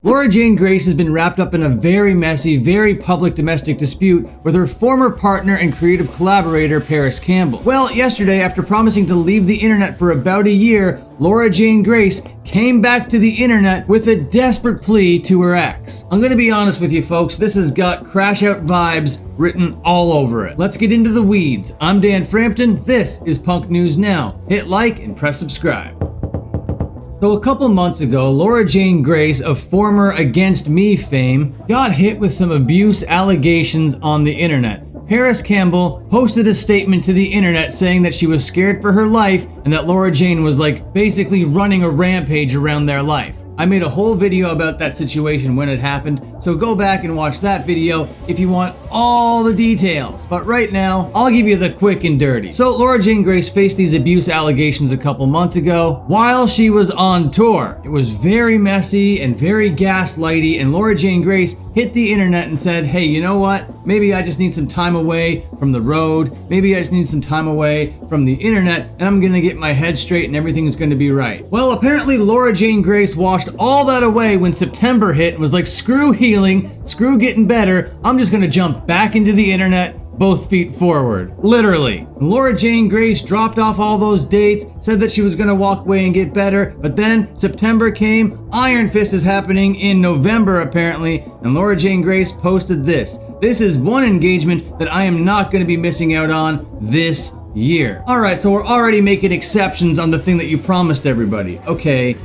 Laura Jane Grace has been wrapped up in a very messy, very public domestic dispute with her former partner and creative collaborator, Paris Campbell. Well, yesterday, after promising to leave the internet for about a year, Laura Jane Grace came back to the internet with a desperate plea to her ex. I'm gonna be honest with you folks, this has got crash out vibes written all over it. Let's get into the weeds. I'm Dan Frampton, this is Punk News Now. Hit like and press subscribe. So a couple months ago, Laura Jane Grace of former Against Me fame got hit with some abuse allegations on the internet. Paris Campbell posted a statement to the internet saying that she was scared for her life and that Laura Jane was basically running a rampage around their life. I made a whole video about that situation when it happened, so go back and watch that video if you want all the details. But right now, I'll give you the quick and dirty. So Laura Jane Grace faced these abuse allegations a couple months ago while she was on tour. It was very messy and very gaslighty, and Laura Jane Grace hit the internet and said, hey, you know what? Maybe I just need some time away from the road. Maybe I just need some time away from the internet, and I'm gonna get my head straight and everything's gonna be right. Well, apparently Laura Jane Grace washed all that away when September hit and was like, screw healing, screw getting better, I'm just gonna jump back into the internet, both feet forward. Literally. Laura Jane Grace dropped off all those dates, said that she was gonna walk away and get better, but then September came, Iron Fist is happening in November apparently, and Laura Jane Grace posted this. This is one engagement that I am not gonna be missing out on this year. Alright, so we're already making exceptions on the thing that you promised everybody. Okay.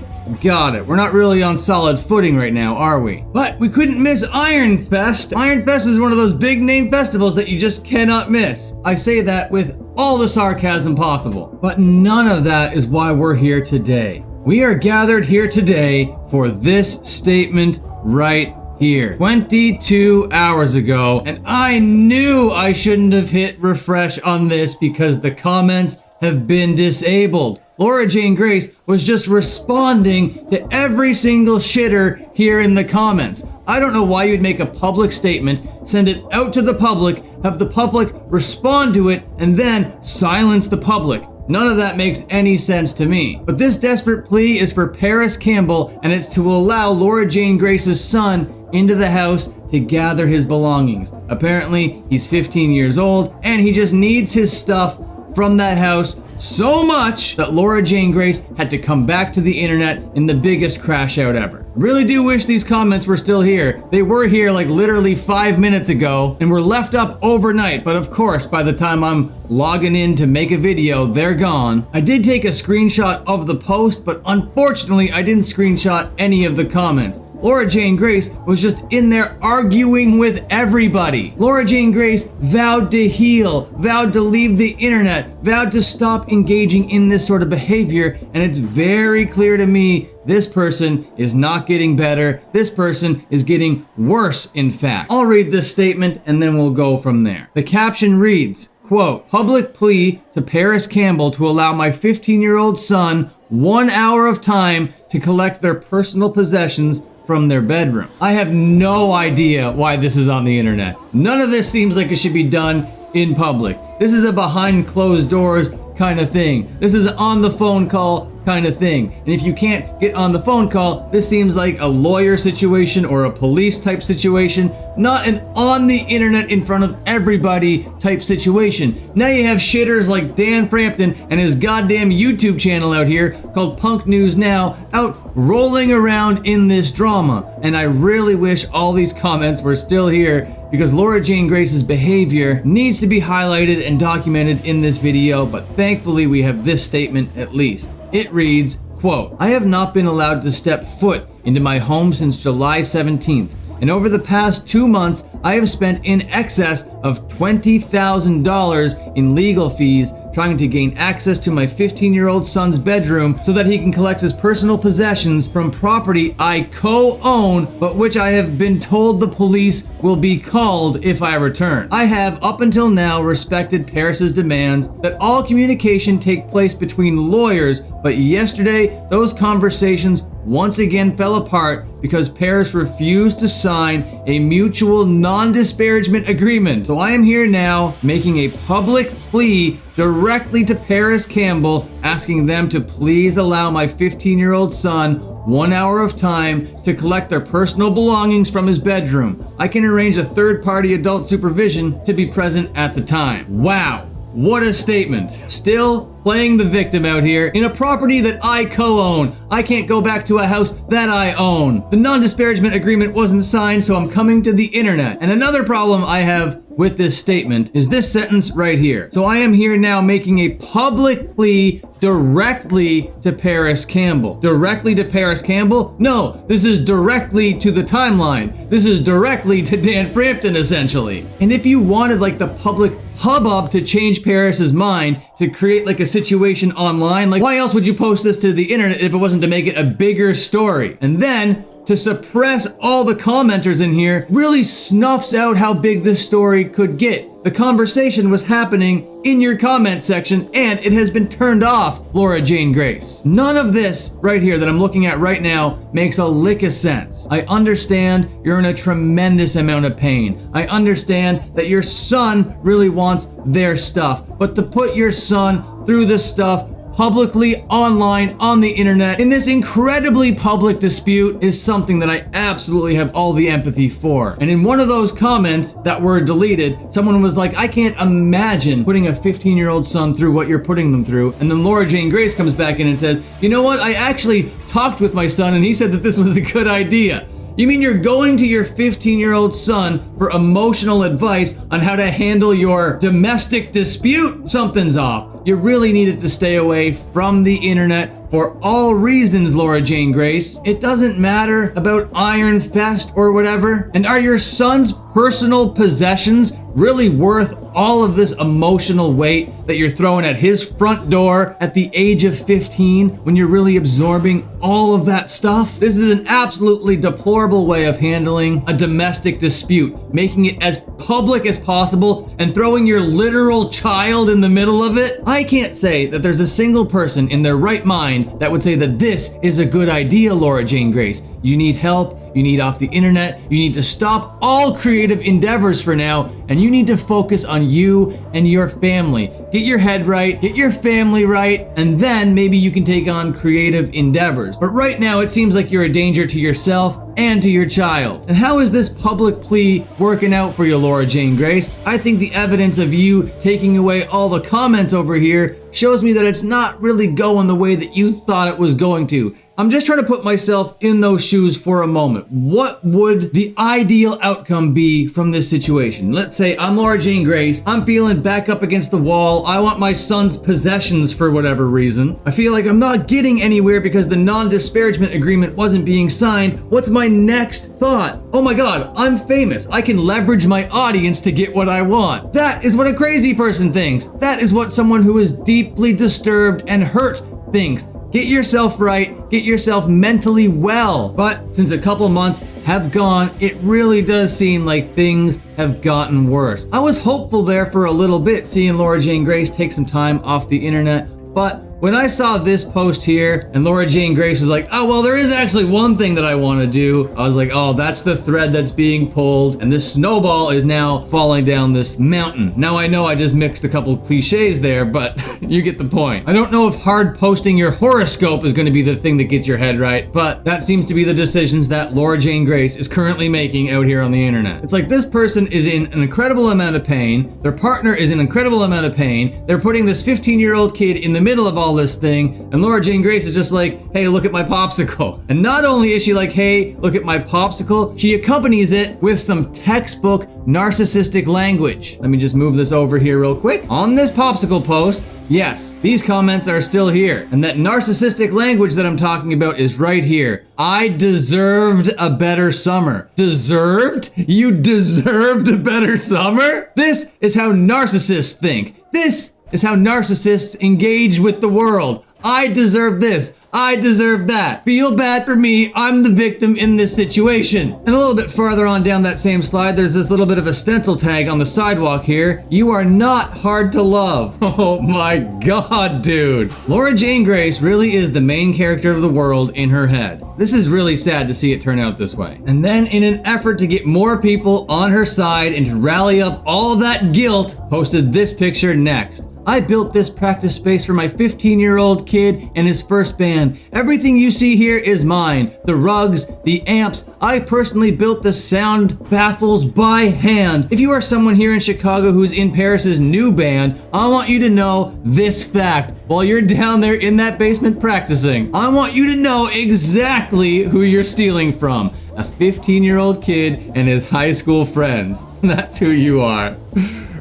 Got it. We're not really on solid footing right now, are we? But we couldn't miss Iron Fest. Iron Fest is one of those big name festivals that you just cannot miss. I say that with all the sarcasm possible. But none of that is why we're here today. We are gathered here today for this statement right here. 22 hours ago, and I knew I shouldn't have hit refresh on this because the comments have been disabled. Laura Jane Grace was just responding to every single shitter here in the comments. I don't know why you'd make a public statement, send it out to the public, have the public respond to it, and then silence the public. None of that makes any sense to me. But this desperate plea is for Paris Campbell, and it's to allow Laura Jane Grace's son into the house to gather his belongings. Apparently, he's 15 years old, and he just needs his stuff from that house so much that Laura Jane Grace had to come back to the internet in the biggest crash out ever. Really do wish these comments were still here. They were here literally 5 minutes ago and were left up overnight, but of course by the time I'm logging in to make a video, they're gone. I did take a screenshot of the post, but unfortunately I didn't screenshot any of the comments. Laura Jane Grace was just in there arguing with everybody. Laura Jane Grace vowed to heal, vowed to leave the internet, vowed to stop engaging in this sort of behavior, and it's very clear to me this person is not getting better. This person is getting worse, in fact. I'll read this statement and then we'll go from there. The caption reads, quote, public plea to Paris Campbell to allow my 15-year-old son 1 hour of time to collect their personal possessions from their bedroom. I have no idea why this is on the internet. None of this seems like it should be done in public. This is a behind closed doors kind of thing. This is an on the phone call kind of thing. And if you can't get on the phone call, this seems like a lawyer situation or a police type situation, not an on the internet in front of everybody type situation. Now you have shitters like Dan Frampton and his goddamn YouTube channel out here called Punk News Now out rolling around in this drama. And I really wish all these comments were still here because Laura Jane Grace's behavior needs to be highlighted and documented in this video, but thankfully we have this statement at least. It reads, quote, I have not been allowed to step foot into my home since July 17th, and over the past 2 months, I have spent in excess of $20,000 in legal fees trying to gain access to my 15-year-old son's bedroom so that he can collect his personal possessions from property I co-own, but which I have been told the police will be called if I return. I have up until now respected Paris's demands that all communication take place between lawyers, but yesterday those conversations once again fell apart because Paris refused to sign a mutual non-disparagement agreement. So I am here now making a public plea directly to Paris Campbell, asking them to please allow my 15-year-old son 1 hour of time to collect their personal belongings from his bedroom. I can arrange a third-party adult supervision to be present at the time. Wow, what a statement. Still playing the victim out here in a property that I co-own. I can't go back to a house that I own. The non-disparagement agreement wasn't signed, so I'm coming to the internet. And another problem I have with this statement is this sentence right here. So I am here now making a public plea directly to Paris Campbell. Directly to Paris Campbell? No, this is directly to the timeline. This is directly to Dan Frampton, essentially. And if you wanted like the public hubbub to change Paris's mind, to create like a situation online, like why else would you post this to the internet if it wasn't to make it a bigger story? And then to suppress all the commenters in here really snuffs out how big this story could get. The conversation was happening in your comment section and it has been turned off, Laura Jane Grace. None of this right here that I'm looking at right now makes a lick of sense. I understand you're in a tremendous amount of pain. I understand that your son really wants their stuff, but to put your son through this stuff publicly online on the internet in this incredibly public dispute is something that I absolutely have all the empathy for. And in one of those comments that were deleted, someone was like, I can't imagine putting a 15-year-old son through what you're putting them through. And then Laura Jane Grace comes back in and says, you know what? I actually talked with my son and he said that this was a good idea. You mean you're going to your 15-year-old son for emotional advice on how to handle your domestic dispute? Something's off. You really needed to stay away from the internet for all reasons, Laura Jane Grace. It doesn't matter about Iron Fist or whatever. And are your son's personal possessions really worth all of this emotional weight that you're throwing at his front door at the age of 15 when you're really absorbing all of that stuff? This is an absolutely deplorable way of handling a domestic dispute, making it as public as possible and throwing your literal child in the middle of it. I can't say that there's a single person in their right mind that would say that this is a good idea, Laura Jane Grace. You need help, you need off the internet, you need to stop all creative endeavors for now, and you need to focus on you and your family. Get your head right, get your family right, and then maybe you can take on creative endeavors. But right now it seems like you're a danger to yourself and to your child. And how is this public plea working out for you, Laura Jane Grace? I think the evidence of you taking away all the comments over here shows me that it's not really going the way that you thought it was going to. I'm just trying to put myself in those shoes for a moment. What would the ideal outcome be from this situation? Let's say I'm Laura Jane Grace. I'm feeling back up against the wall. I want my son's possessions for whatever reason. I feel like I'm not getting anywhere because the non-disparagement agreement wasn't being signed. What's my next thought? Oh my God, I'm famous. I can leverage my audience to get what I want. That is what a crazy person thinks. That is what someone who is deeply disturbed and hurt thinks. Get yourself right, get yourself mentally well. But since a couple months have gone, it really does seem like things have gotten worse. I was hopeful there for a little bit, seeing Laura Jane Grace take some time off the internet, but when I saw this post here and Laura Jane Grace was like, oh, well, there is actually one thing that I want to do. I was like, oh, that's the thread that's being pulled. And this snowball is now falling down this mountain. Now I know I just mixed a couple cliches there, but you get the point. I don't know if hard posting your horoscope is going to be the thing that gets your head right, but that seems to be the decisions that Laura Jane Grace is currently making out here on the internet. It's like this person is in an incredible amount of pain. Their partner is in an incredible amount of pain. They're putting this 15-year-old kid in the middle of all this thing, and Laura Jane Grace is just like, hey, look at my popsicle. And not only is she like, hey, look at my popsicle, she accompanies it with some textbook narcissistic language. Let me just move this over here real quick. On this popsicle post, yes, these comments are still here. And that narcissistic language that I'm talking about is right here. I deserved a better summer. Deserved? You deserved a better summer? This is how narcissists think. This is how narcissists engage with the world. I deserve this. I deserve that. Feel bad for me. I'm the victim in this situation. And a little bit farther on down that same slide, there's this little bit of a stencil tag on the sidewalk here. You are not hard to love. Oh my God, dude. Laura Jane Grace really is the main character of the world in her head. This is really sad to see it turn out this way. And then in an effort to get more people on her side and to rally up all that guilt, posted this picture next. I built this practice space for my 15-year-old kid and his first band. Everything you see here is mine. The rugs, the amps. I personally built the sound baffles by hand. If you are someone here in Chicago who's in Paris's new band, I want you to know this fact. While you're down there in that basement practicing, I want you to know exactly who you're stealing from. A 15-year-old kid and his high school friends. That's who you are.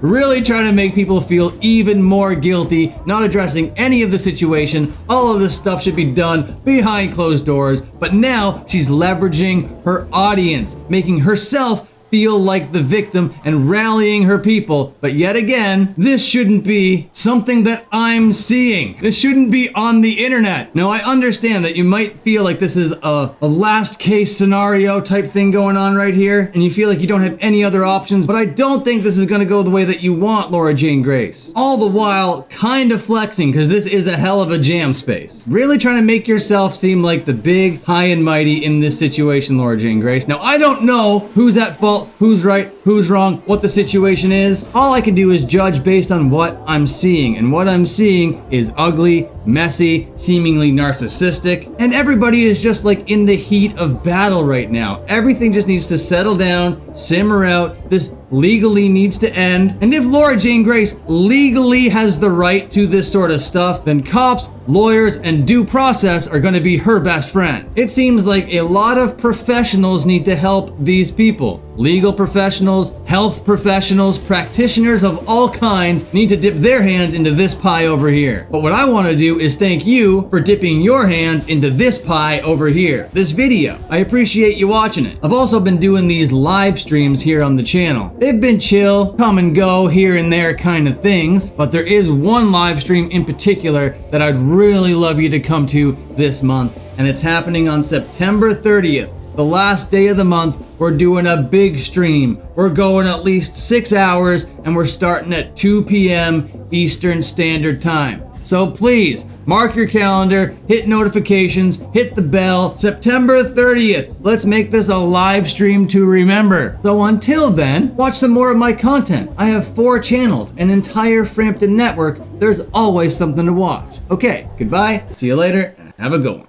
Really trying to make people feel even more guilty, not addressing any of the situation. All of this stuff should be done behind closed doors, but now she's leveraging her audience, making herself feel like the victim and rallying her people. But yet again, this shouldn't be something that I'm seeing. This shouldn't be on the internet. Now, I understand that you might feel like this is a last case scenario type thing going on right here, and you feel like you don't have any other options, but I don't think this is gonna go the way that you want, Laura Jane Grace. All the while, kind of flexing, because this is a hell of a jam space. Really trying to make yourself seem like the big, high and mighty in this situation, Laura Jane Grace. Now, I don't know who's at fault, who's right, who's wrong, what the situation is. All I can do is judge based on what I'm seeing, and what I'm seeing is ugly, messy, seemingly narcissistic, and everybody is just like in the heat of battle right now. Everything just needs to settle down, simmer out. This legally needs to end. And if Laura Jane Grace legally has the right to this sort of stuff, then cops, lawyers, and due process are going to be her best friend. It seems like a lot of professionals need to help these people. Legal professionals, health professionals, practitioners of all kinds need to dip their hands into this pie over here. But what I want to do is thank you for dipping your hands into this pie over here, this video. I appreciate you watching it. I've also been doing these live streams here on the channel. They've been chill, come and go here and there kind of things, but there is one live stream in particular that I'd really love you to come to this month, and it's happening on September 30th. The last day of the month, we're doing a big stream. We're going at least 6 hours, and we're starting at 2 p.m. Eastern Standard Time. So please, mark your calendar, hit notifications, hit the bell. September 30th. Let's make this a live stream to remember. So until then, watch some more of my content. I have 4 channels, an entire Frampton network. There's always something to watch. Okay, goodbye, see you later, and have a good one.